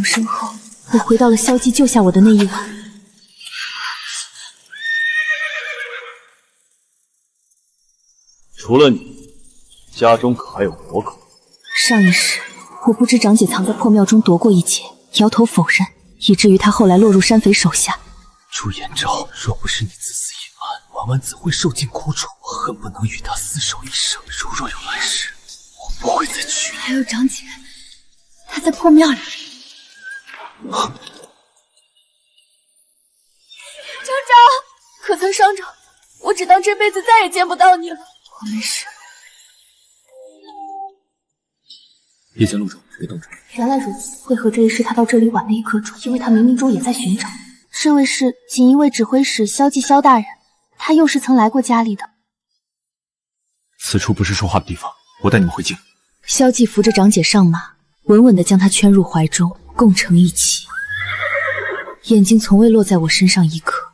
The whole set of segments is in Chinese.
从身后，我回到了萧寂救下我的那一晚。除了你，家中可还有活口？上一世，我不知长姐藏在破庙中夺过一劫，摇头否认，以至于她后来落入山匪手下。朱颜昭，若不是你自私隐瞒，婉婉怎会受尽苦楚？我恨不能与她厮守一生。如若有来世，我不会再娶你。还有长姐，她在破庙里。长长，可曾伤着？我只当这辈子再也见不到你了。我没事。夜间路中，别动手。原来如此，为何这一世他到这里晚了一刻钟？因为他冥冥中也在寻找。这位是锦衣卫指挥使萧寂萧大人，他又是曾来过家里的。此处不是说话的地方，我带你们回京。萧寂扶着长姐上马，稳稳地将她圈入怀中，共乘一起，眼睛从未落在我身上一刻。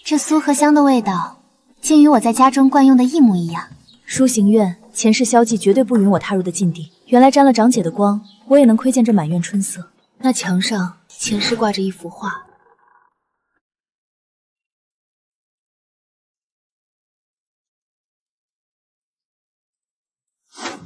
这酥和香的味道，竟与我在家中惯用的一模一样。书行院前世萧寂绝对不允我踏入的禁地，原来沾了长姐的光，我也能窥见这满院春色。那墙上前世挂着一幅画，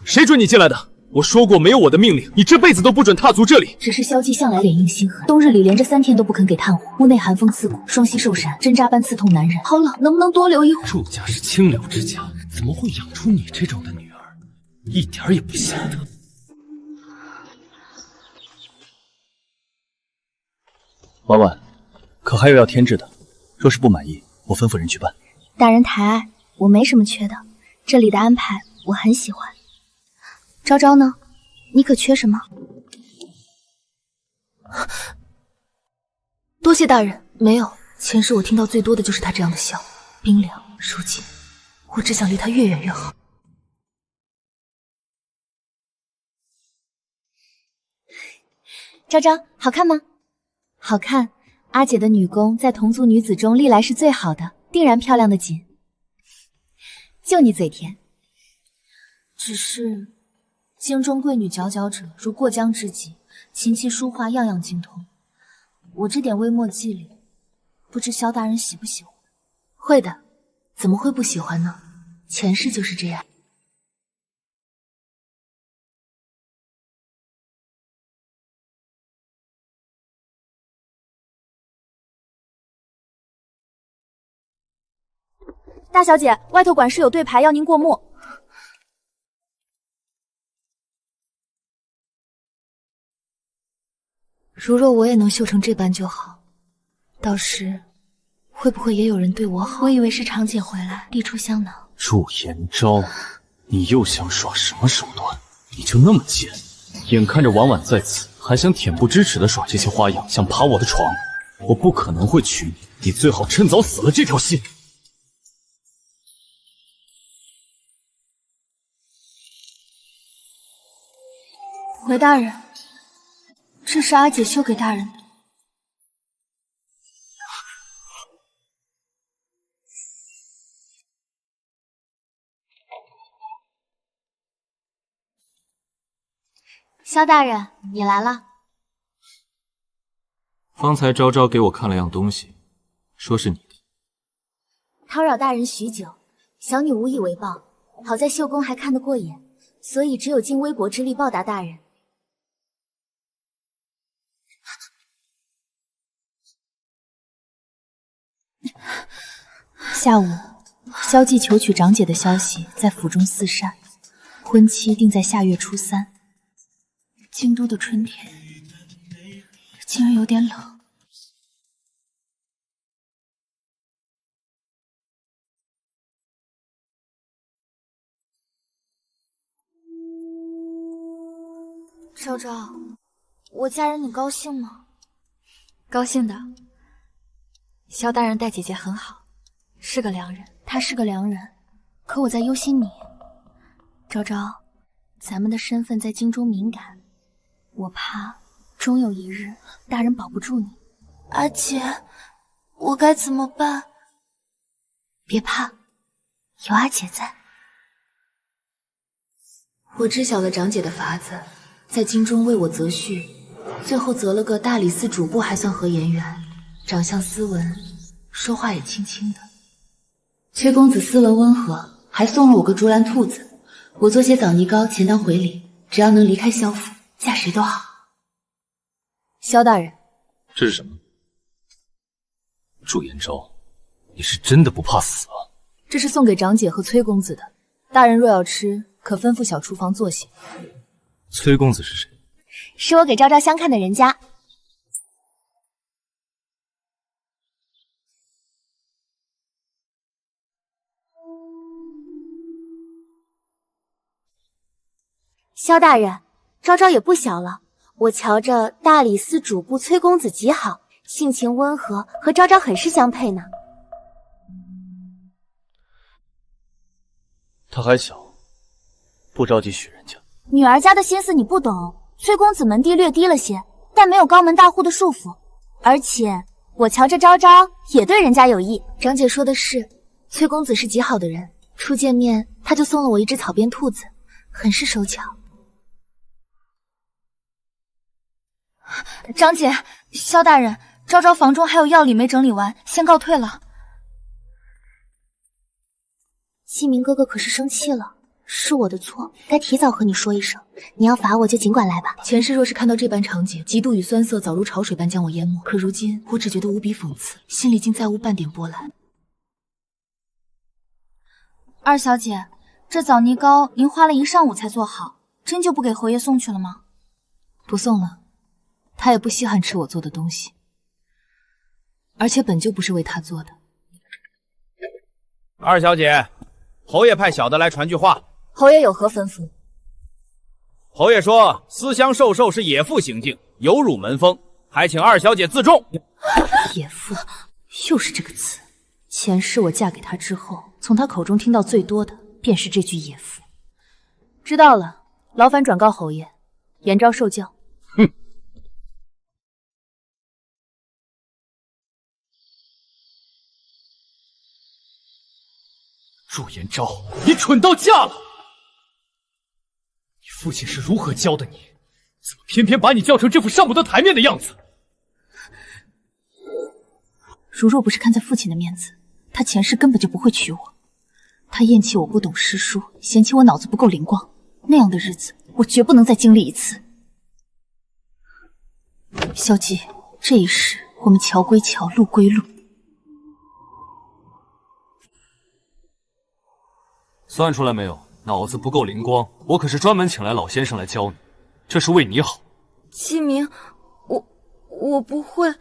谁准你进来的？我说过，没有我的命令，你这辈子都不准踏足这里。只是萧寂向来脸硬心狠，冬日里连着3天都不肯给炭火，屋内寒风刺骨，双膝受闪，针扎般刺痛男人。好冷，能不能多留一会儿？祝家是清流之家，怎么会养出你这种的女儿？一点也不显得。婉婉，可还有要添置的？若是不满意，我吩咐人去办。大人抬爱，我没什么缺的，这里的安排我很喜欢。昭昭呢？你可缺什么？多谢大人。没有，前世我听到最多的就是他这样的笑，冰凉。如今，我只想离他越远越好。昭昭，好看吗？好看。阿姐的女工在同族女子中历来是最好的，定然漂亮的紧。就你嘴甜。只是京中贵女佼佼者如过江之鲫，琴棋书画样样精通。我这点微末伎俩，不知萧大人喜不喜欢？会的，怎么会不喜欢呢？前世就是这样。大小姐，外头管事有对牌要您过目。如若我也能绣成这般就好，到时会不会也有人对我好？我以为是长姐回来，递出香囊。祝颜昭，你又想耍什么手段？你就那么贱？眼看着婉婉在此，还想恬不知耻的耍这些花样，想爬我的床？我不可能会娶你，你最好趁早死了这条心。回大人，这是阿姐绣给大人的。萧大人，你来了。方才昭昭给我看了样东西，说是你的。叨扰大人许久，小女无以为报。好在绣工还看得过眼，所以只有尽微薄之力报答大人。下午，萧寂求娶长姐的消息在府中四散，婚期定在下月初3。京都的春天竟然有点冷。昭昭，我家人你高兴吗？高兴的。萧大人待姐姐很好，是个良人。他是个良人，可我在忧心你。昭昭，咱们的身份在京中敏感，我怕终有一日大人保不住你。阿姐，我该怎么办？别怕，有阿姐在。我知晓了长姐的法子，在京中为我择婿，最后择了个大理寺主簿，还算合眼缘，长相斯文，说话也轻轻的。崔公子斯文温和，还送了我个竹篮兔子，我做些枣泥糕钱当回礼，只要能离开萧府，嫁谁都好。萧大人，这是什么？祝延昭，你是真的不怕死啊？这是送给长姐和崔公子的，大人若要吃，可吩咐小厨房做些。崔公子是谁？是我给昭昭相看的人家。萧大人，昭昭也不小了，我瞧着大理寺主簿崔公子极好，性情温和，和昭昭很是相配呢。他还小，不着急许人家。女儿家的心思你不懂，崔公子门第略低了些，但没有高门大户的束缚，而且我瞧着昭昭也对人家有意。长姐说的是，崔公子是极好的人，初见面他就送了我一只草编兔子，很是手巧。长姐，萧大人，昭昭房中还有药理没整理完，先告退了。西明哥哥可是生气了，是我的错，该提早和你说一声。你要罚我就尽管来吧。前世若是看到这般场景，嫉妒与酸涩早如潮水般将我淹没。可如今，我只觉得无比讽刺，心里竟再无半点波澜。二小姐，这枣泥糕您花了一上午才做好，真就不给侯爷送去了吗？不送了，他也不稀罕吃我做的东西，而且本就不是为他做的。二小姐，侯爷派小的来传句话。侯爷有何吩咐？侯爷说思乡受寿是野妇行径，有辱门风，还请二小姐自重。野妇，又是这个词。前世我嫁给他之后，从他口中听到最多的便是这句野妇。知道了，劳烦转告侯爷，延昭受教。哼。祝延昭，你蠢到家了！你父亲是如何教的你？怎么偏偏把你教成这副上不得台面的样子？如若不是看在父亲的面子，他前世根本就不会娶我。他厌弃我不懂诗书，嫌弃我脑子不够灵光，那样的日子我绝不能再经历一次。萧姬，这一世我们桥归桥，路归路。算出来没有？脑子不够灵光，我可是专门请来老先生来教你，这是为你好。启明，我不会。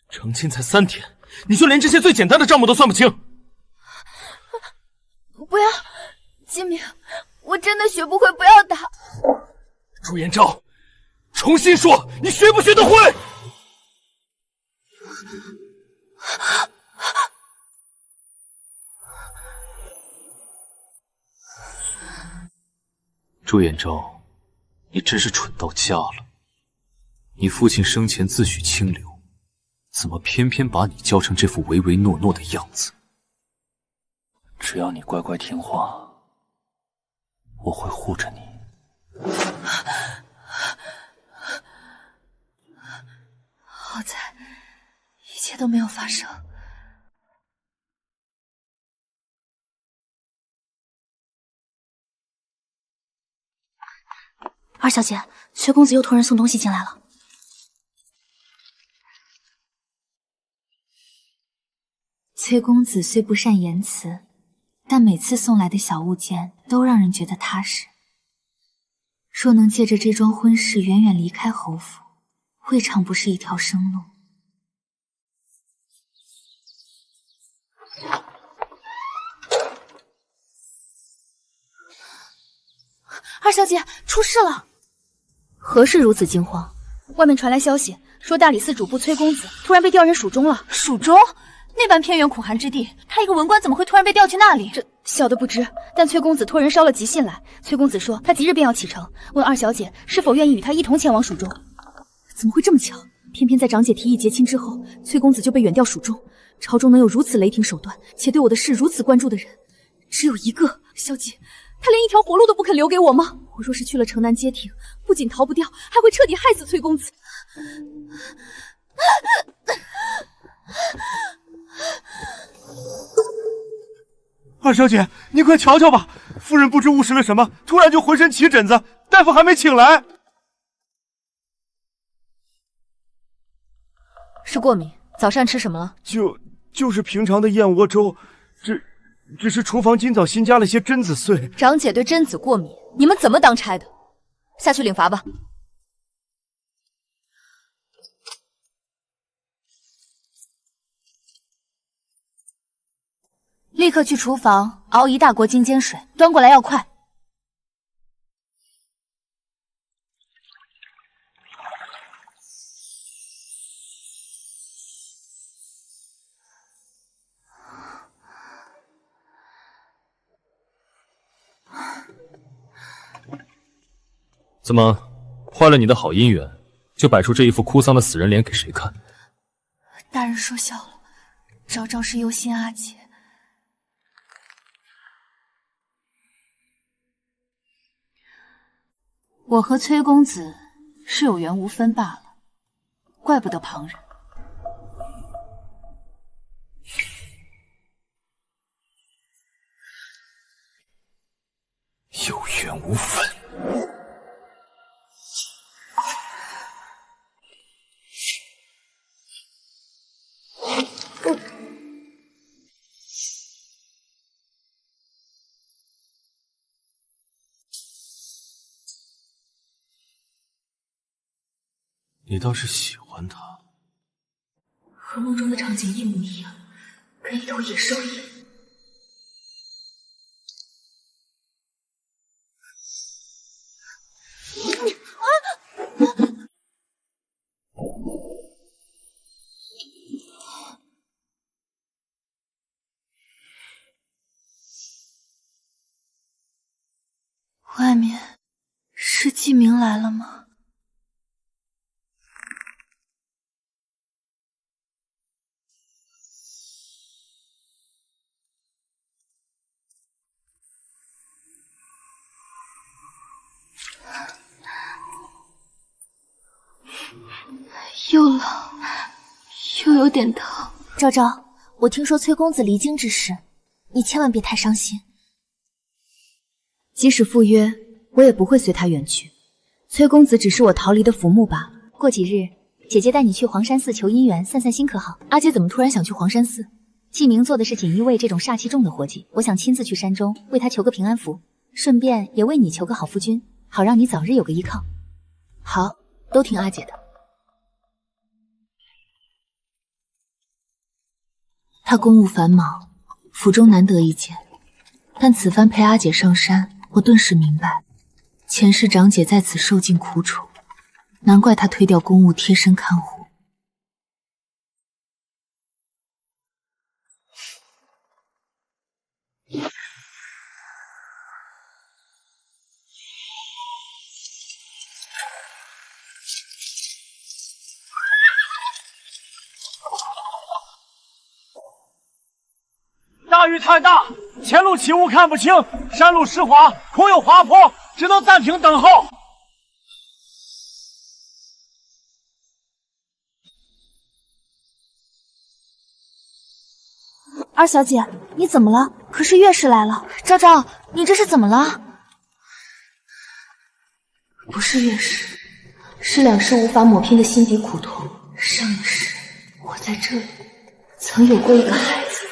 成亲才3天，你就连这些最简单的账目都算不清？不要，启明，我真的学不会，不要打。朱延昭，重新说，你学不学得会？朱延昭，你真是蠢到家了。你父亲生前自诩清流，怎么偏偏把你教成这副唯唯诺诺的样子？只要你乖乖听话，我会护着你。好在一切都没有发生。二小姐，崔公子又托人送东西进来了。崔公子虽不善言辞，但每次送来的小物件都让人觉得踏实。若能借着这桩婚事远远离开侯府，未尝不是一条生路。二小姐，出事了！何事如此惊慌？外面传来消息，说大理寺主簿崔公子突然被调人蜀中了。蜀中？那般偏远苦寒之地，他一个文官怎么会突然被调去那里？这小的不知，但崔公子托人捎了急信来。崔公子说他即日便要启程，问二小姐是否愿意与他一同前往蜀中。怎么会这么巧？偏偏在长姐提议结亲之后，崔公子就被远调蜀中。朝中能有如此雷霆手段，且对我的事如此关注的人，只有一个。小姐，他连一条活路都不肯留给我吗？我若是去了城南街亭，不仅逃不掉，还会彻底害死崔公子。二小姐，你快瞧瞧吧，夫人不知误食了什么，突然就浑身起疹子，大夫还没请来。是过敏，早膳吃什么了？就是平常的燕窝粥，只是厨房今早新加了些榛子碎。长姐对榛子过敏，你们怎么当差的？下去领罚吧。立刻去厨房熬1大锅金煎水，端过来要快。怎么，坏了你的好姻缘，就摆出这一副哭丧的死人脸给谁看？大人说笑了，昭昭是忧心阿姐。我和崔公子是有缘无分罢了，怪不得旁人。有缘无分。你倒是喜欢他，和梦中的场景一模一样，跟一头野兽一样。外面是季明来了吗？又冷，又有点疼。昭昭，我听说崔公子离京之事，你千万别太伤心。即使赴约，我也不会随他远去。崔公子只是我逃离的浮木罢了。过几日，姐姐带你去黄山寺求姻缘，散散心可好？阿姐怎么突然想去黄山寺？季明做的是锦衣卫这种煞气重的活计，我想亲自去山中为他求个平安符，顺便也为你求个好夫君，好让你早日有个依靠。好，都听阿姐的。他公务繁忙，府中难得一见，但此番陪阿姐上山，我顿时明白，前世长姐在此受尽苦楚，难怪她推掉公务贴身看护。大雨太大，前路起雾看不清，山路湿滑，恐有滑坡，只能暂停等候。二小姐，你怎么了？可是月氏来了。昭昭，你这是怎么了？不是月氏，是两世无法抹平的心底苦痛。上一世，我在这里曾有过一个孩子。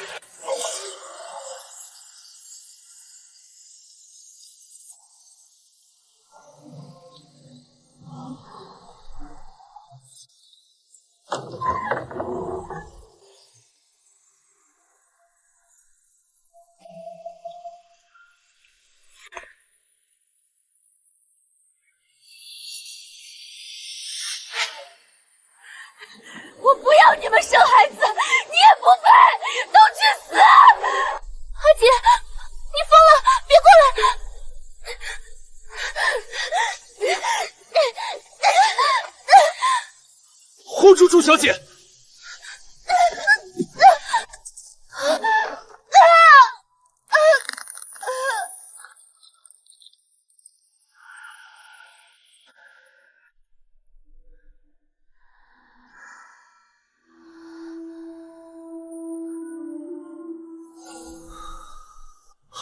我不要你们生孩子，你也不配，都去死！阿姐，你疯了，别过来！hold住，朱小姐！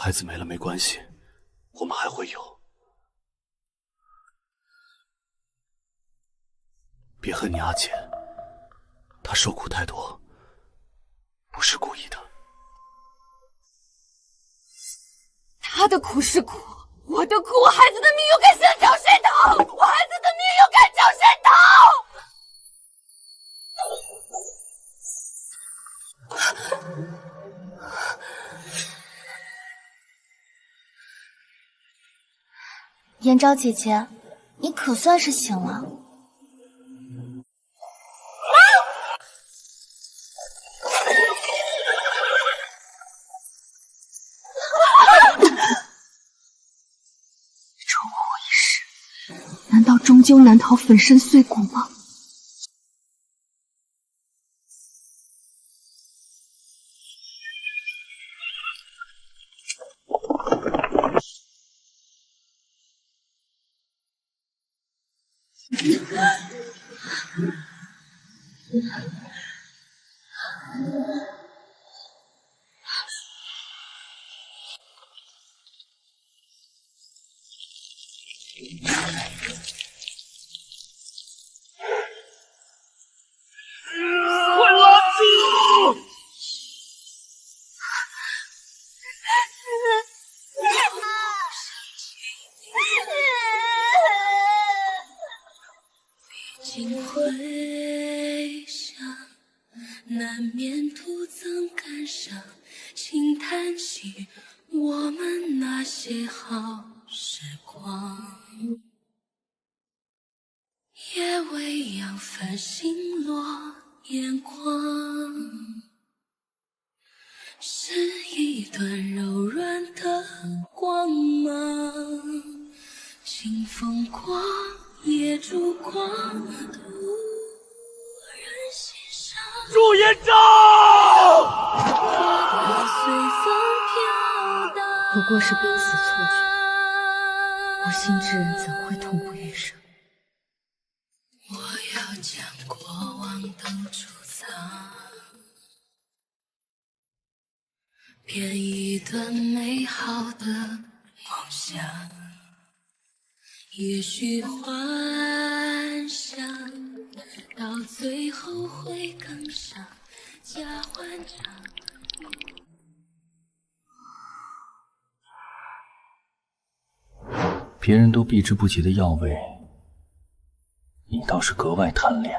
孩子没了没关系，我们还会有。别恨你阿姐，她受苦太多，不是故意的。他的苦是苦，我的苦，我孩子的命又该向找谁讨？我孩子的命又该找谁讨？颜昭姐姐，你可算是醒了。周过我一世，难道终究难逃粉身碎骨吗？尽回想，难免徒增感伤，轻叹息我们那些好时光，也未扬繁星落眼眶，是一段柔软的光芒，清风过夜烛光，突然心伤。朱颜昭，随风飘荡，不过是濒死错觉，无心之人怎会痛不欲生？我要将过往都储藏，编一段美好的梦想。也许幻想到最后会更伤，假欢唱。别人都避之不及的药味，你倒是格外贪恋。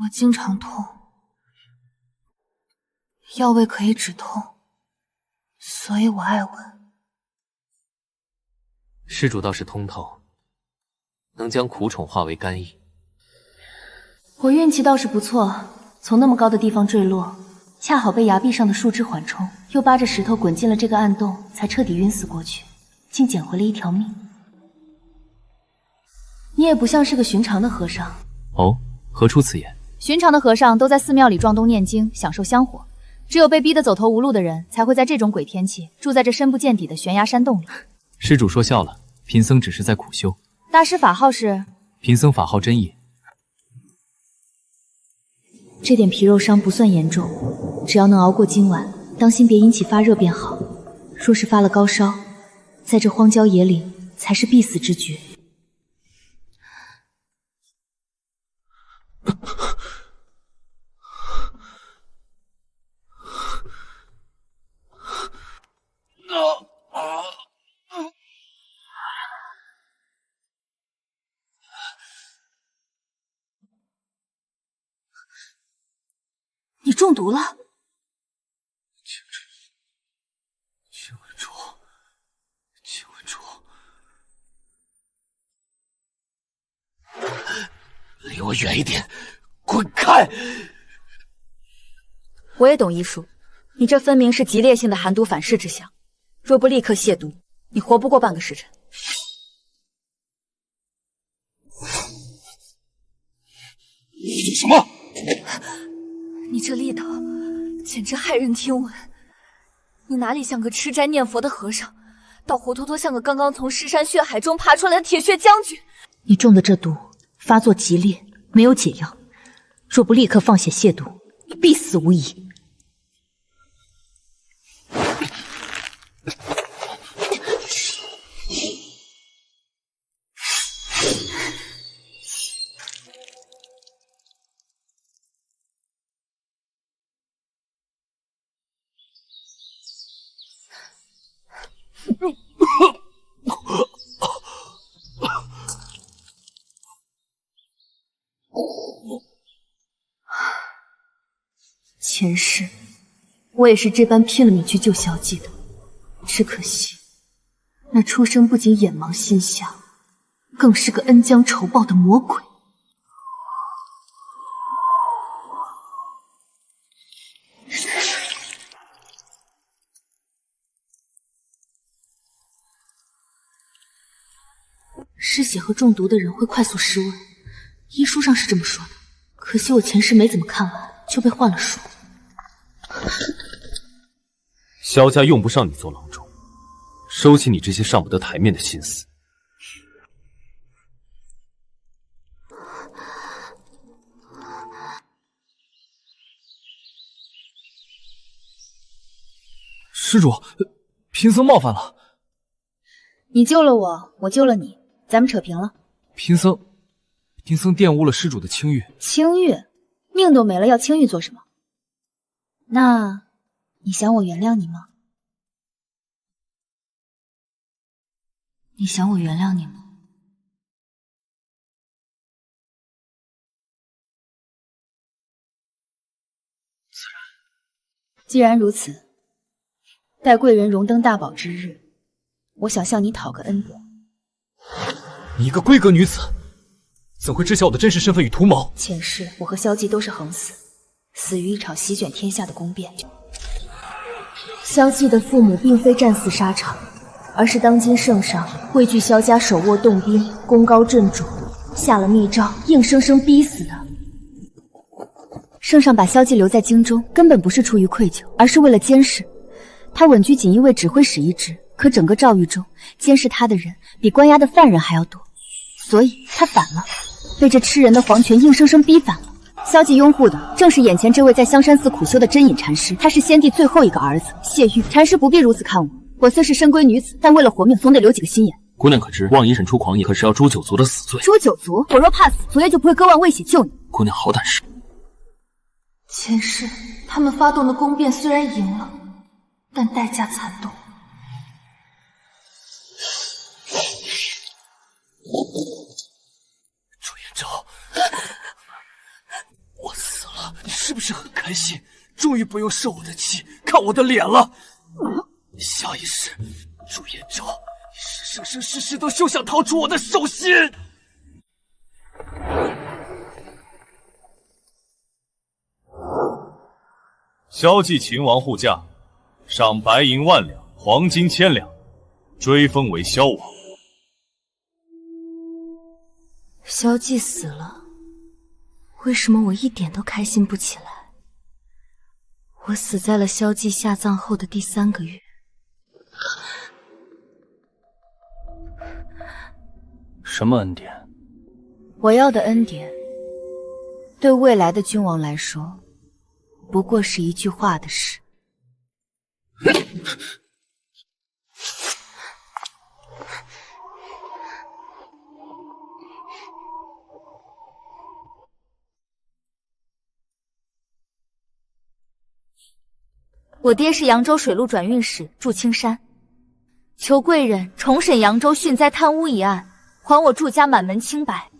我经常痛，药味可以止痛，所以我爱闻。施主倒是通透，能将苦宠化为甘意。我运气倒是不错，从那么高的地方坠落，恰好被崖壁上的树枝缓冲，又扒着石头滚进了这个暗洞，才彻底晕死过去，竟捡回了一条命。你也不像是个寻常的和尚。哦，何出此言？寻常的和尚都在寺庙里撞钟念经，享受香火，只有被逼得走投无路的人，才会在这种鬼天气住在这深不见底的悬崖山洞里。施主说笑了，贫僧只是在苦修。大师法号是？贫僧法号真意。这点皮肉伤不算严重，只要能熬过今晚，当心别引起发热便好。若是发了高烧，在这荒郊野岭才是必死之绝。你中毒了？秦文竹，秦文竹，离我远一点，滚开！我也懂医术，你这分明是激烈性的寒毒反噬之象，若不立刻泻毒，你活不过半个时辰。你什么？你这力道简直骇人听闻，你哪里像个吃斋念佛的和尚，倒活脱脱像个刚刚从尸山血海中爬出来的铁血将军。你中的这毒发作激烈，没有解药，若不立刻放血泻毒，你必死无疑。前世我也是这般拼了命去救萧寂的，只可惜那出生不仅眼盲心瞎，更是个恩将仇报的魔鬼。失血和中毒的人会快速失温，医书上是这么说的，可惜我前世没怎么看完，就被换了书。萧家用不上你做郎中，收起你这些上不得台面的心思。施主，贫僧冒犯了。你救了我，我救了你，咱们扯平了。贫僧玷污了施主的清誉。清誉，命都没了，要清誉做什么？那你想我原谅你吗？你想我原谅你吗？既然如此，待贵人荣登大宝之日，我想向你讨个恩典。你一个闺阁女子，怎会知晓我的真实身份与图谋？前世我和萧寂都是横死，死于一场席卷天下的宫变。萧寂的父母并非战死沙场，而是当今圣上畏惧萧家手握洞兵，功高震主，下了密诏，硬生生逼死的。圣上把萧寂留在京中，根本不是出于愧疚，而是为了监视。他稳居锦衣卫指挥使一职，可整个诏狱中监视他的人比关押的犯人还要多，所以他反了，被这吃人的皇权硬生生逼反了。萧寂拥护的正是眼前这位在香山寺苦修的真隐禅师，他是先帝最后一个儿子谢玉。禅师不必如此看我，我虽是深闺女子，但为了活命，总得留几个心眼。姑娘可知，妄引审出狂野，可是要诛九族的死罪。诛九族？我若怕死，昨夜就不会割腕喂血救你。姑娘好胆识。前世他们发动的宫变虽然赢了，但代价惨重。朱颜昭，我死了，你是不是很开心？终于不用受我的气，看我的脸了。下一世，朱颜昭，你是生生世世都休想逃出我的手心。萧寂秦王护驾，赏白银10000两，黄金1000两，追封为萧王。萧寂死了，为什么我一点都开心不起来？我死在了萧寂下葬后的第3个月。什么恩典？我要的恩典，对未来的君王来说，不过是一句话的事。我爹是扬州水路转运使祝青山，求贵人重审扬州汛灾贪污一案，还我祝家满门清白。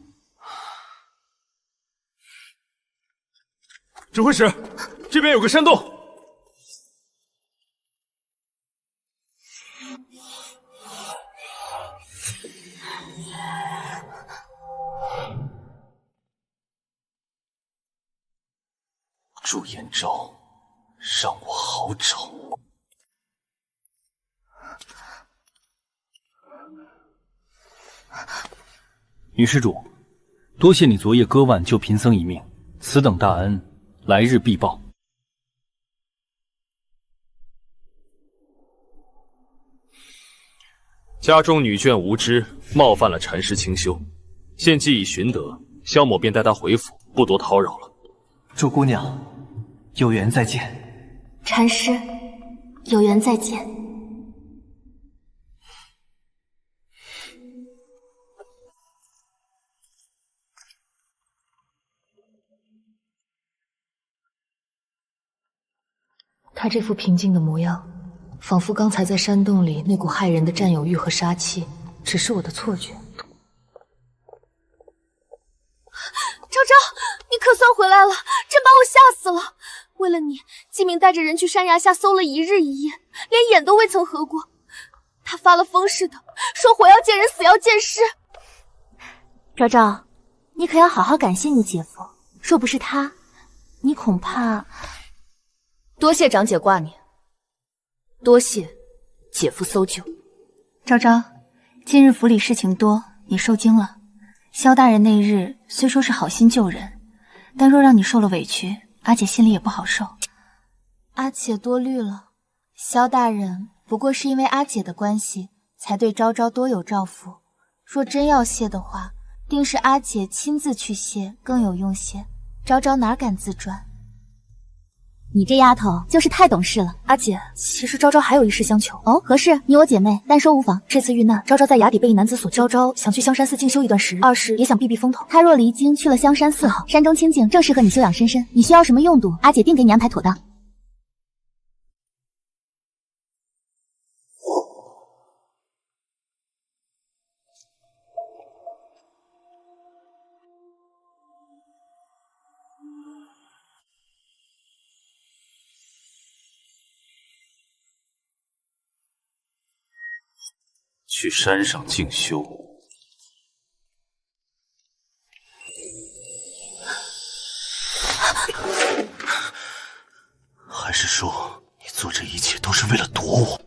指挥使，这边有个山洞。朱颜昭，让我好找。女施主，多谢你昨夜割腕救贫僧一命，此等大恩，来日必报。家中女眷无知，冒犯了禅师清修，现既已寻得，萧某便带她回府，不多叨扰了。祝姑娘有缘再见。禅师，有缘再见。他这副平静的模样，仿佛刚才在山洞里那股骇人的占有欲和杀气，只是我的错觉。昭昭，你可算回来了，真把我吓死了！为了你，季明带着人去山崖下搜了一日一夜，连眼都未曾合过。他发了疯似的，说活要见人，死要见尸。昭昭，你可要好好感谢你姐夫，若不是他，你恐怕……多谢长姐挂念，多谢姐夫搜救。昭昭，近日府里事情多，你受惊了。萧大人那日虽说是好心救人，但若让你受了委屈，阿姐心里也不好受。阿姐多虑了，萧大人不过是因为阿姐的关系，才对昭昭多有照拂。若真要谢的话，定是阿姐亲自去谢更有用些，昭昭哪敢自转。你这丫头就是太懂事了。阿姐，其实昭昭还有一事相求。哦，何事？你我姐妹，单说无妨。这次遇难，昭昭在崖底被一男子所救。昭昭想去香山寺静修一段时日，二是也想避避风头。她若离京去了香山寺，山中清静，正适合你休养身心。你需要什么用度，阿姐定给你安排妥当。去山上静修。还是说你做这一切都是为了躲我？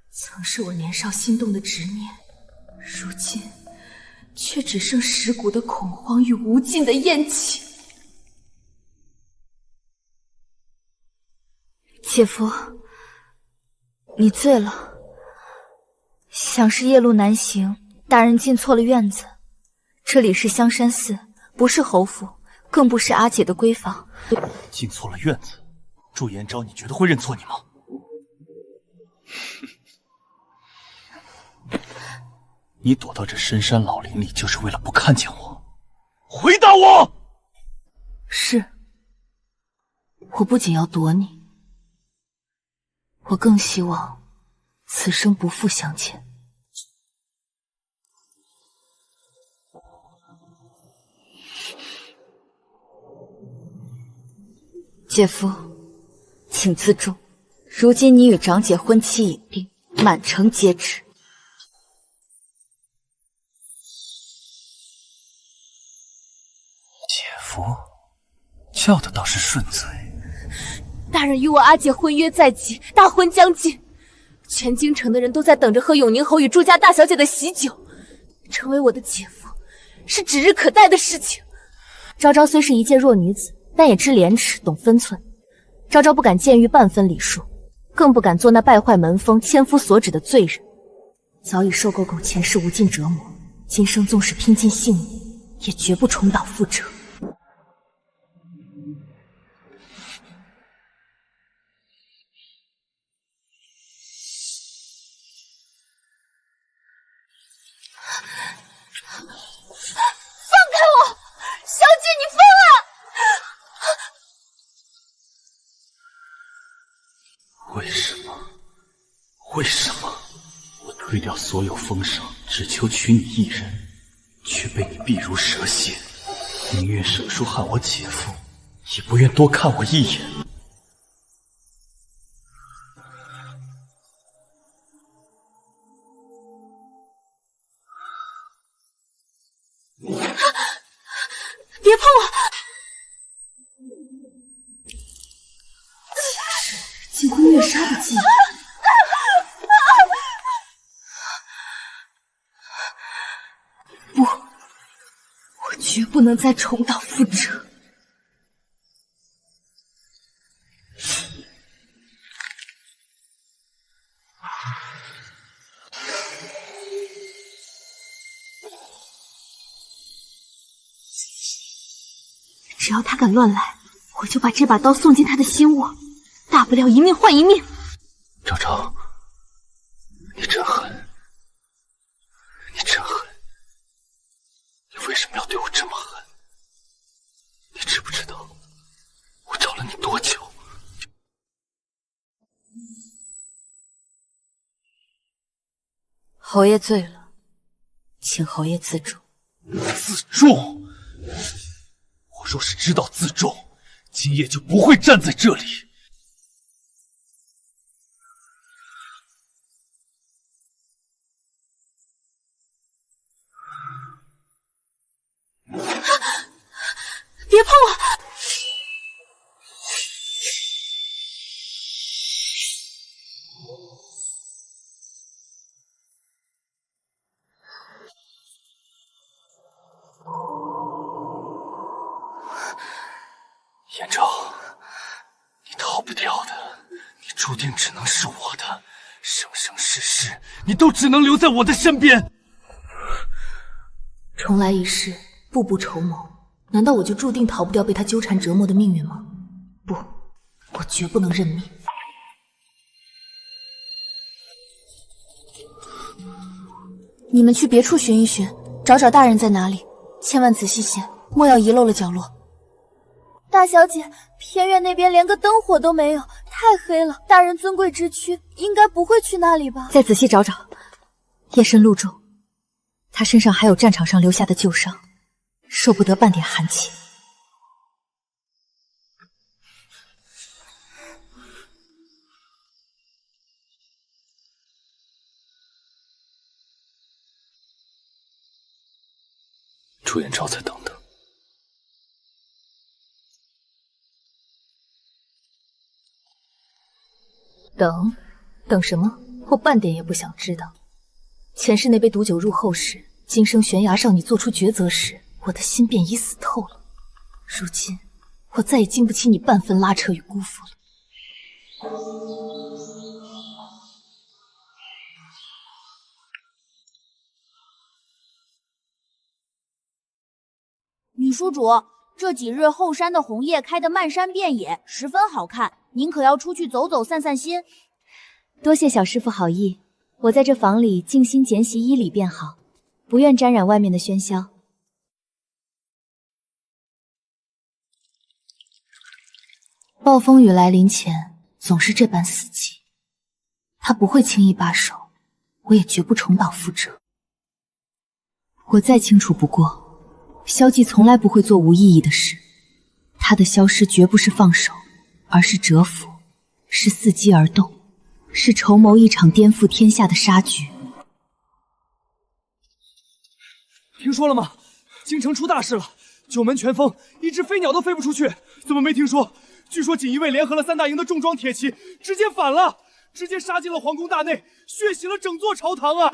曾是我年少心动的执念，如今却只剩蚀骨的恐慌与无尽的厌弃。姐夫，你醉了。想是夜路难行，大人进错了院子。这里是香山寺，不是侯府，更不是阿姐的闺房。进错了院子，祝颜昭，你觉得会认错你吗？你躲到这深山老林里，就是为了不看见我？回答我！是，我不仅要躲你，我更希望此生不复相见。姐夫，请自重。如今你与长姐婚期已定，满城皆知。姐夫，叫的倒是顺嘴。大人与我阿姐婚约在即，大婚将近，全京城的人都在等着喝永宁侯与祝家大小姐的喜酒，成为我的姐夫是指日可待的事情。昭昭虽是一介弱女子，但也知廉耻，懂分寸。昭昭不敢僭越半分礼数，更不敢做那败坏门风、千夫所指的罪人。早已受够前世无尽折磨，今生纵使拼尽性命，也绝不重蹈覆辙。为什么我推掉所有封赏，只求娶你一人，却被你避如蛇蝎？宁愿手术害我姐夫，也不愿多看我一眼。别碰我！近乎虐杀的技艺。不，我绝不能再重蹈覆辙。只要他敢乱来，我就把这把刀送进他的心窝，大不了一命换一命。昭昭，你真狠，你真狠，你为什么要对我这么狠？你知不知道我找了你多久？侯爷醉了，请侯爷自重。自重？我若是知道自重，今夜就不会站在这里。别碰我！燕昭，你逃不掉的，你注定只能是我的，生生世世你都只能留在我的身边。重来一世，步步筹谋，难道我就注定逃不掉被他纠缠折磨的命运吗？不，我绝不能认命。你们去别处寻一寻，找找大人在哪里，千万仔细些，莫要遗漏了角落。大小姐，偏院那边连个灯火都没有，太黑了。大人尊贵之躯，应该不会去那里吧？再仔细找找。夜深露重，他身上还有战场上留下的旧伤，受不得半点寒气。朱元璋，再等等。等什么？我半点也不想知道。前世那杯毒酒入后时，今生悬崖上你做出抉择时，我的心便已死透了。如今，我再也经不起你半分拉扯与辜负了。女施主，这几日后山的红叶开得漫山遍野，十分好看，您可要出去走走，散散心。多谢小师傅好意，我在这房里静心简洗衣礼便好，不愿沾染外面的喧嚣。暴风雨来临前，总是这般死寂。他不会轻易罢手，我也绝不重蹈覆辙。我再清楚不过，萧寂从来不会做无意义的事。他的消失绝不是放手，而是蛰伏，是伺机而动，是筹谋一场颠覆天下的杀局。听说了吗？京城出大事了，九门全封，一只飞鸟都飞不出去。怎么没听说？据说锦衣卫联合了三大营的重装铁骑，直接反了，直接杀进了皇宫大内，血洗了整座朝堂啊！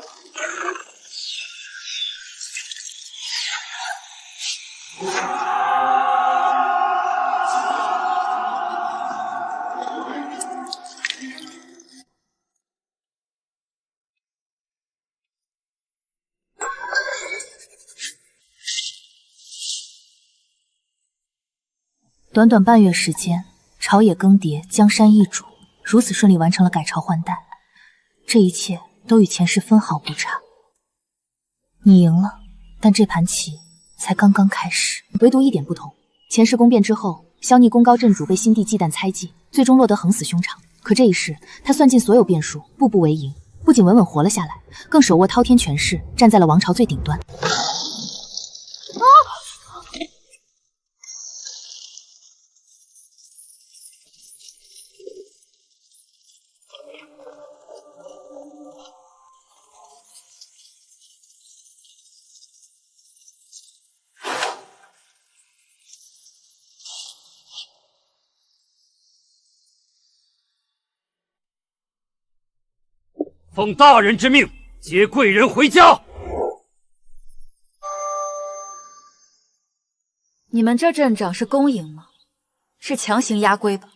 短短半月时间，朝野更迭，江山易主，如此顺利完成了改朝换代，这一切都与前世分毫不差。你赢了，但这盘棋才刚刚开始。唯独一点不同，前世宫变之后，萧逆功高震主，被新帝忌惮猜忌，最终落得横死胸场。可这一世，他算尽所有变数，步步为营，不仅稳稳活了下来，更手握滔天权势，站在了王朝最顶端。奉大人之命，接贵人回家。你们这阵仗是恭迎吗？是强行押归吧？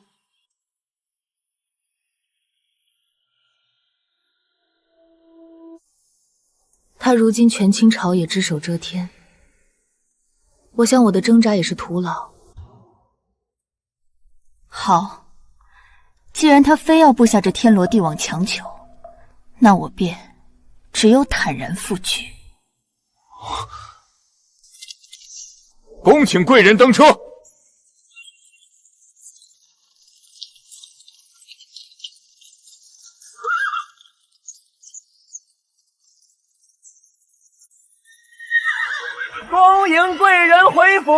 他如今权倾朝野，只手遮天，我想我的挣扎也是徒劳。好，既然他非要布下这天罗地网强求，那我便只有坦然赴局。恭请贵人登车。恭迎贵人回府。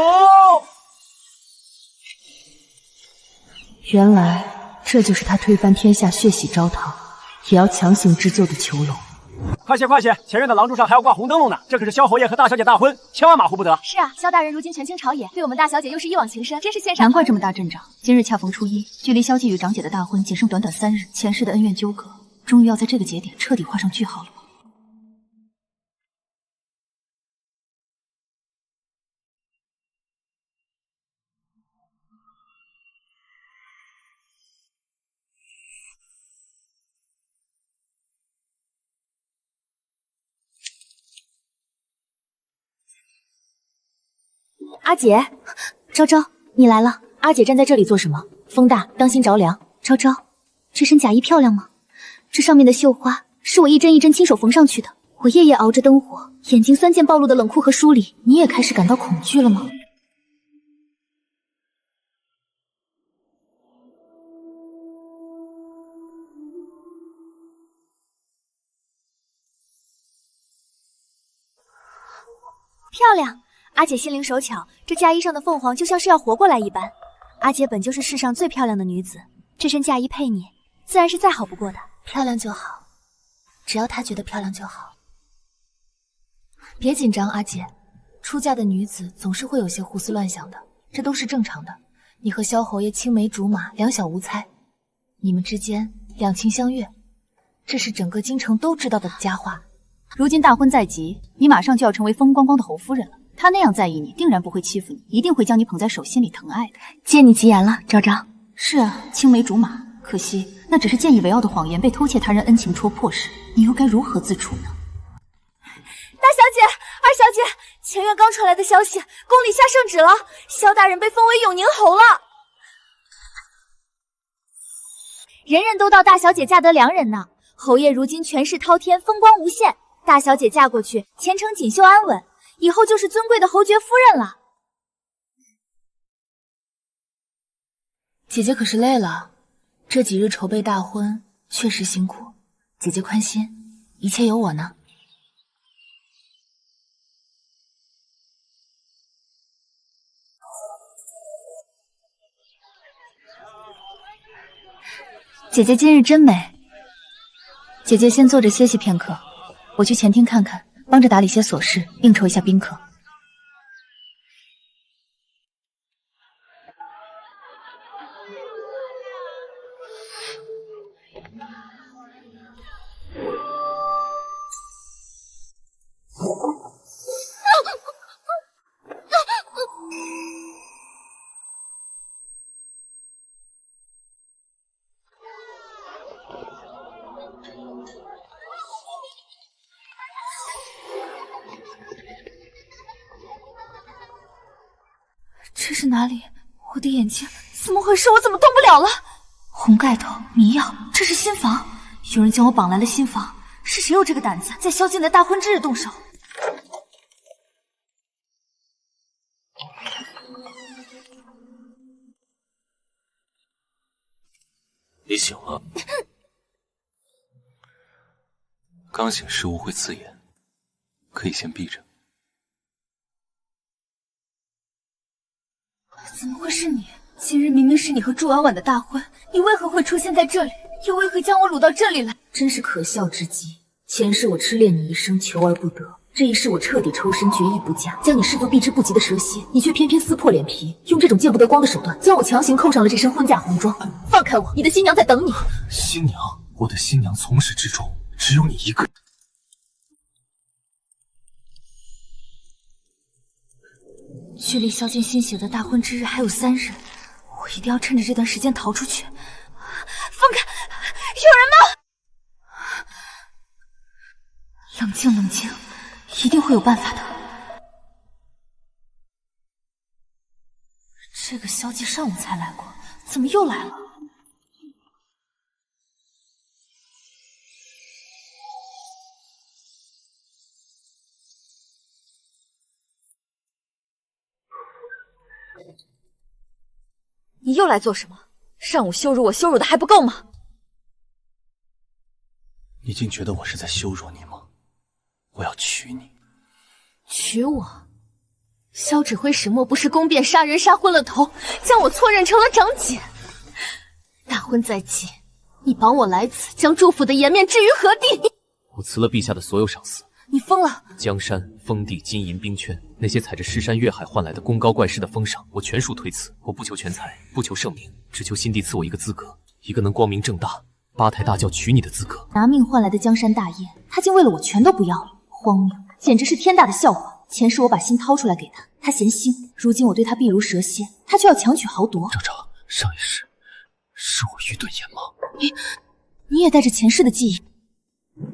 原来这就是他推翻天下、血洗朝堂，也要强行织就的囚笼。快些快些，前院的廊柱上还要挂红灯笼呢，这可是萧侯爷和大小姐大婚，千万马虎不得。是啊，萧大人如今权倾朝野，对我们大小姐又是一往情深，真是羡煞。难怪这么大阵仗。今日恰逢初一，距离萧继与长姐的大婚仅剩短短3日，前世的恩怨纠葛，终于要在这个节点彻底画上句号了吗？阿姐，昭昭，你来了。阿姐站在这里做什么？风大，当心着凉。昭昭，这身假衣漂亮吗？这上面的绣花是我一针一针亲手缝上去的。我夜夜熬着灯火，眼睛酸见暴露的冷酷和疏离。你也开始感到恐惧了吗？漂亮。阿姐心灵手巧，这嫁衣上的凤凰就像是要活过来一般。阿姐本就是世上最漂亮的女子，这身嫁衣配你，自然是再好不过的。漂亮就好，只要她觉得漂亮就好。别紧张，阿姐，出嫁的女子总是会有些胡思乱想的，这都是正常的。你和萧侯爷青梅竹马，两小无猜，你们之间两情相悦，这是整个京城都知道的佳话。如今大婚在即，你马上就要成为风光光的侯夫人了。他那样在意你，定然不会欺负你，一定会将你捧在手心里疼爱的。借你吉言了，昭昭。是啊，青梅竹马，可惜那只是见义为傲的谎言，被偷窃他人恩情戳破时，你又该如何自处呢？大小姐，二小姐，前院刚传来的消息，宫里下圣旨了，萧大人被封为永宁侯了。人人都道大小姐嫁得良人呢，侯爷如今权势滔天，风光无限，大小姐嫁过去，前程锦绣安稳，以后就是尊贵的侯爵夫人了。姐姐可是累了，这几日筹备大婚确实辛苦，姐姐宽心，一切有我呢。姐姐今日真美。姐姐先坐着歇息片刻，我去前厅看看，帮着打理些琐事，应酬一下宾客。这是哪里？我的眼睛怎么回事？我怎么动不了了？红盖头、迷药，这是新房。有人将我绑来了新房，是谁有这个胆子在萧静的大婚之日动手？你醒了。刚醒时无会刺眼，可以先闭着。怎么会是你？今日明明是你和祝婉婉的大婚，你为何会出现在这里？又为何将我掳到这里来？真是可笑之极！前世我痴恋你一生，求而不得；这一世我彻底抽身，决意不嫁，将你视作避之不及的蛇蝎，你却偏偏撕破脸皮，用这种见不得光的手段，将我强行扣上了这身婚嫁红妆。放开我！你的新娘在等你。新娘，我的新娘从始至终只有你一个人。距离萧剑新喜的大婚之日还有3日，我一定要趁着这段时间逃出去。放开！有人吗？冷静冷静，一定会有办法的。这个萧季上午才来过，怎么又来了？你又来做什么？上午羞辱我，羞辱的还不够吗？你竟觉得我是在羞辱你吗？我要娶你。娶我？萧指挥使莫不是宫变杀人杀昏了头，将我错认成了长姐？大婚在即，你绑我来此，将祝府的颜面置于何地？我辞了陛下的所有赏赐。你疯了！江山、封地、金银兵权，那些踩着尸山越海换来的功高怪师的封赏，我全数推辞。我不求全财，不求盛名，只求新帝赐我一个资格，一个能光明正大八抬大轿娶你的资格。拿命换来的江山大业，他竟为了我全都不要了，荒谬，简直是天大的笑话。前世我把心掏出来给他，他嫌腥；如今我对他避如蛇蝎，他却要强取豪夺。昭昭，上一世是我愚钝眼盲。你也带着前世的记忆。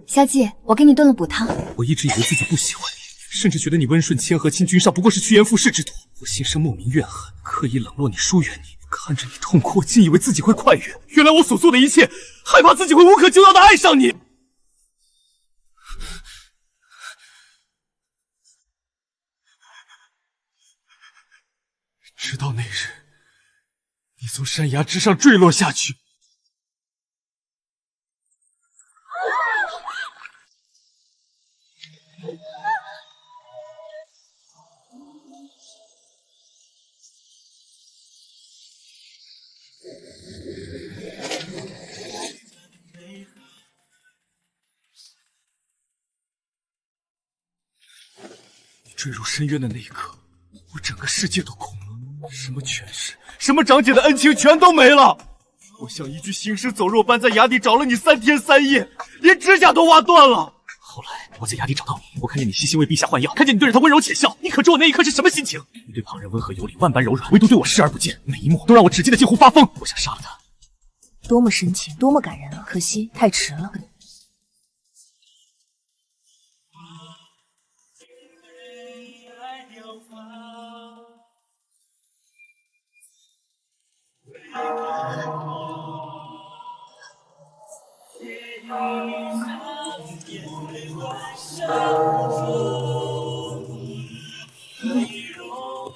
萧季，我给你炖了补汤。我一直以为自己不喜欢你，甚至觉得你温顺谦和，亲君上不过是趋炎附势之徒。我心生莫名怨恨，刻意冷落你，疏远你。看着你痛苦，我竟以为自己会快乐。原来我所做的一切，害怕自己会无可救药的爱上你。直到那日，你从山崖之上坠落下去。你坠入深渊的那一刻，我整个世界都空了。什么权势，什么长姐的恩情，全都没了。我像一具行尸走肉般在崖底找了你3天3夜，连指甲都挖断了。后来我在崖底找到你，我看见你细心为陛下换药，看见你对着他温柔且笑，你可知我那一刻是什么心情？你对旁人温和有礼，万般柔软，唯独对我视而不见，每一幕都让我只记得近乎发疯。我想杀了他。多么深情，多么感人啊！可惜太迟了。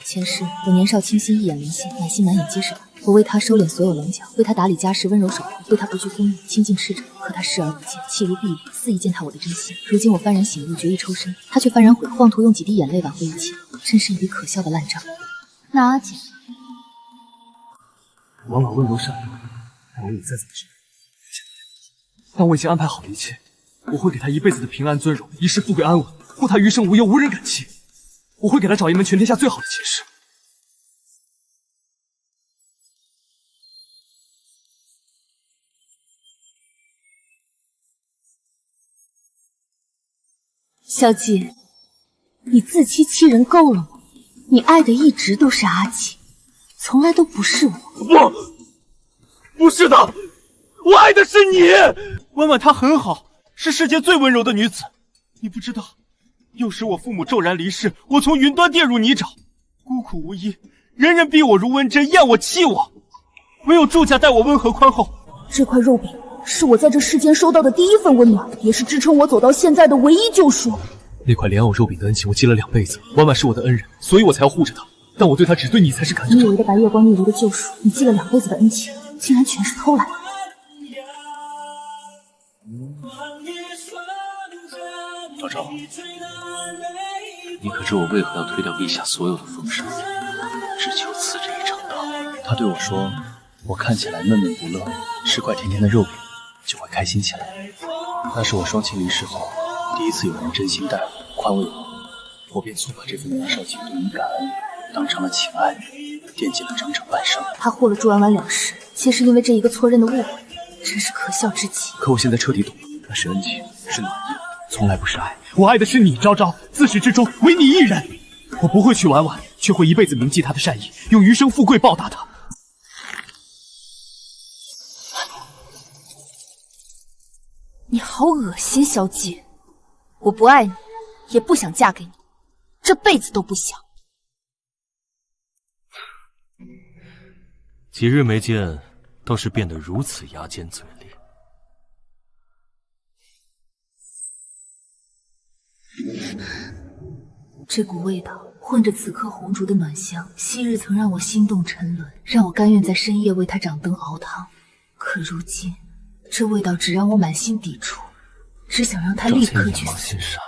前世我年少轻心，一眼灵性，满心难以接受。我为他收敛所有棱角，为他打理家事，温柔守护，为他不惧风雨，亲近侍者。可他视而不见，弃如敝履，肆意践踏我的真心。如今我幡然醒悟，决意抽身，他却幡然悔，妄图用几滴眼泪挽回一切，真是一笔可笑的烂账。那阿锦，婉婉温柔善良，我也在此之但我已经安排好了一切，我会给他一辈子的平安尊荣，一世富贵安稳，护他余生无忧无人感激。我会给他找一门全天下最好的亲事。萧季，你自欺欺人够了吗？你爱的一直都是阿锦，从来都不是我。不是的，我爱的是你。婉婉她很好，是世间最温柔的女子。你不知道，幼时我父母骤然离世，我从云端跌入泥沼，孤苦无依，人人逼我如温针，厌我欺我，唯有祝家待我温和宽厚。这块肉饼是我在这世间收到的第一份温暖，也是支撑我走到现在的唯一救赎。那块莲藕肉饼的恩情我记了2辈子，婉婉是我的恩人，所以我才要护着她。但我对她只对你才是感情。你以为的白月光逆流的救赎，你记了2辈子的恩情，竟然全是偷来的。昭昭，你可知我为何要推掉陛下所有的封赏，只求赐这一场道？他对我说，我看起来闷闷不乐，吃块甜甜的肉饼就会开心起来。那是我双亲离世后第一次有人真心待我，宽慰我便错把这份年少轻动与感恩当成了情爱，惦记了整整半生。他祸了祝婉婉2世，皆是因为这一个错认的误会，真是可笑至极。可我现在彻底懂了，那是恩情，是暖意，从来不是爱。我爱的是你，昭昭，自始至终唯你一人。我不会娶婉婉，却会一辈子铭记她的善意，用余生富贵报答她。你好恶心，萧季！我不爱你，也不想嫁给你，这辈子都不想。几日没见，倒是变得如此牙尖嘴利。这股味道混着此刻红烛的暖香，昔日曾让我心动沉沦，让我甘愿在深夜为他掌灯熬汤。可如今，这味道只让我满心抵触，只想让他立刻去死。心杀，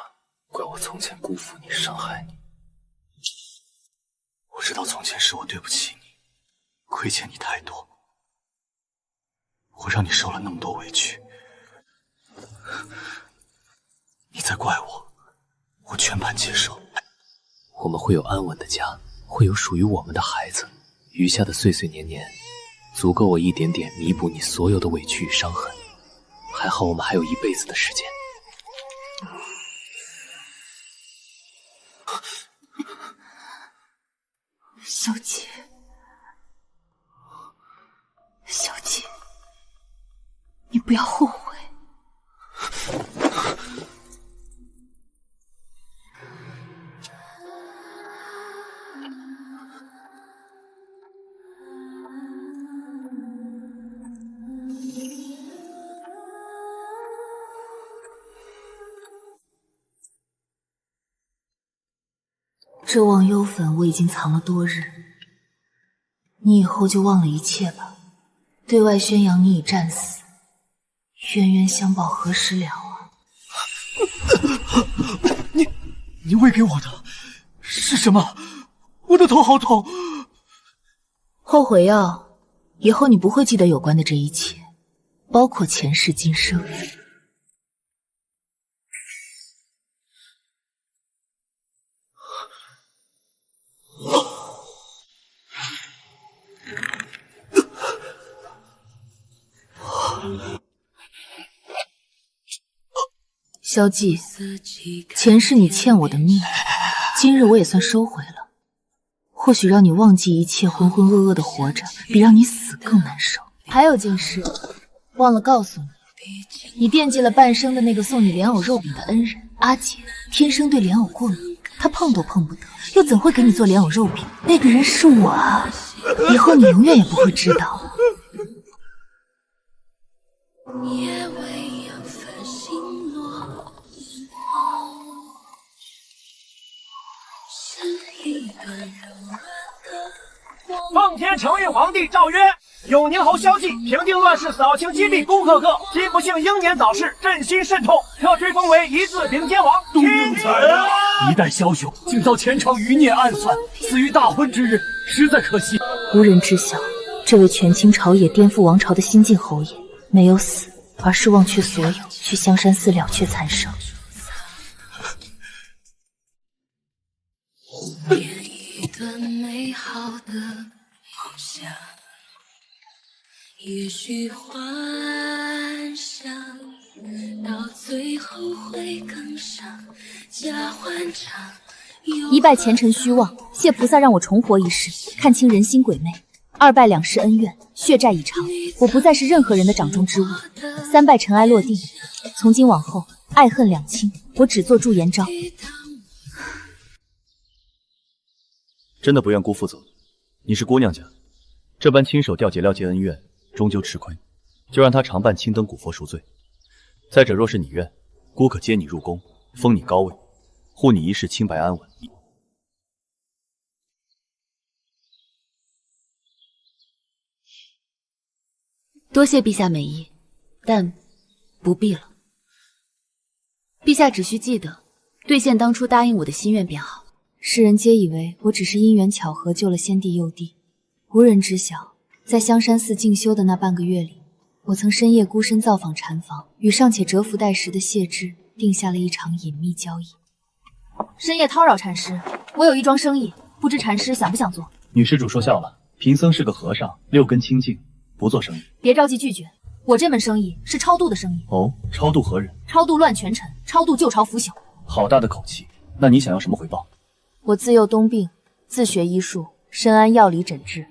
怪我从前辜负你，伤害你。我知道从前是我对不起你，亏欠你太多，我让你受了那么多委屈，你再怪我，我全盘接受。我们会有安稳的家，会有属于我们的孩子，余下的岁岁年年，足够我一点点弥补你所有的委屈与伤痕。还好我们还有一辈子的时间。小姐，小姐，你不要后悔。这忘忧粉我已经藏了多日，你以后就忘了一切吧。对外宣扬你已战死，冤冤相报何时了啊？你喂给我的是什么？我的头好痛。后悔药，以后你不会记得有关的这一切，包括前世今生。萧寂，前世你欠我的命，今日我也算收回了。或许让你忘记一切，浑浑噩噩的活着，比让你死更难受。还有件事，忘了告诉你，你惦记了半生的那个送你莲藕肉饼的恩人阿姐，天生对莲藕过敏，她碰都碰不得，又怎会给你做莲藕肉饼？那个人是我啊，以后你永远也不会知道。奉天承运皇帝诏曰：永宁侯萧寂平定乱世，扫清积弊，攻克克，今不幸英年早逝，朕心甚痛，特追封为一字秉天王。杜庸才，一代枭雄，竟遭前朝余孽暗算，死于大婚之日，实在可惜。无人知晓，这位权倾朝野、颠覆王朝的新晋侯爷，没有死，而是忘却所有，去香山寺了却残生。一段美好的梦想，也许幻想到最后会更伤，假欢场。一拜前尘虚妄，谢菩萨让我重活一世，看清人心鬼魅；二拜两世恩怨，血债已偿，我不再是任何人的掌中之物；三拜尘埃落定，从今往后爱恨两清，我只做祝言招。真的不愿姑父走，你是姑娘家，这般亲手调解了结恩怨，终究吃亏，就让他常伴青灯古佛赎罪。再者，若是你愿，姑可接你入宫，封你高位，护你一世清白安稳。多谢陛下美意，但不必了。陛下只需记得兑现当初答应我的心愿便好。世人皆以为我只是因缘巧合救了先帝幼帝，无人知晓，在香山寺静修的那半个月里，我曾深夜孤身造访禅房，与尚且蛰伏待时的谢之定下了一场隐秘交易。深夜叨扰禅师，我有一桩生意，不知禅师想不想做？女施主说笑了，贫僧是个和尚，六根清净，不做生意。别着急拒绝，我这门生意是超度的生意。哦，超度何人？超度乱权臣，超度旧朝腐朽。好大的口气！那你想要什么回报？我自幼冬病，自学医术，深谙药理诊治。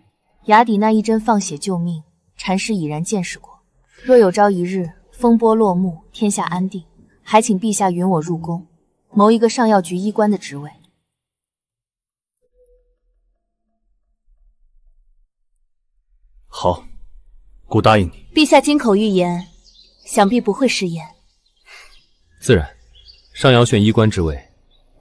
崖底那一针放血救命，禅师已然见识过。若有朝一日风波落幕，天下安定，还请陛下允我入宫，谋一个上药局医官的职位。好，姑答应你。陛下金口玉言，想必不会食言。自然，上药院医官之位，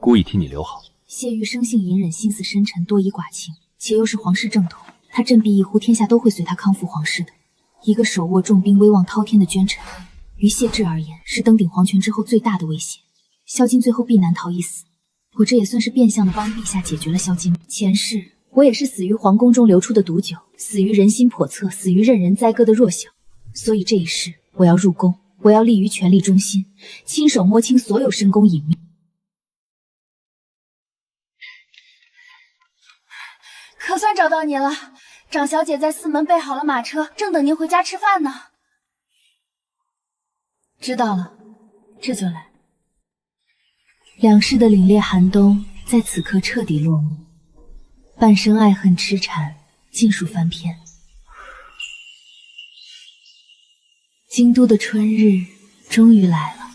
姑已替你留好。谢玉生性隐忍，心思深沉，多疑寡情，且又是皇室正统，他振臂一呼，天下都会随他康复皇室的。一个手握重兵、威望滔天的奸臣，于谢志而言，是登顶皇权之后最大的威胁。萧金最后必难逃一死，我这也算是变相的帮陛下解决了萧金。前世我也是死于皇宫中流出的毒酒，死于人心叵测，死于任人宰割的弱小。所以这一世我要入宫，我要立于权力中心，亲手摸清所有深宫隐秘。可算找到你了，长小姐在司门备好了马车，正等您回家吃饭呢。知道了，这就来。两世的凛冽寒冬在此刻彻底落幕，半生爱恨痴缠尽数翻篇。京都的春日终于来了。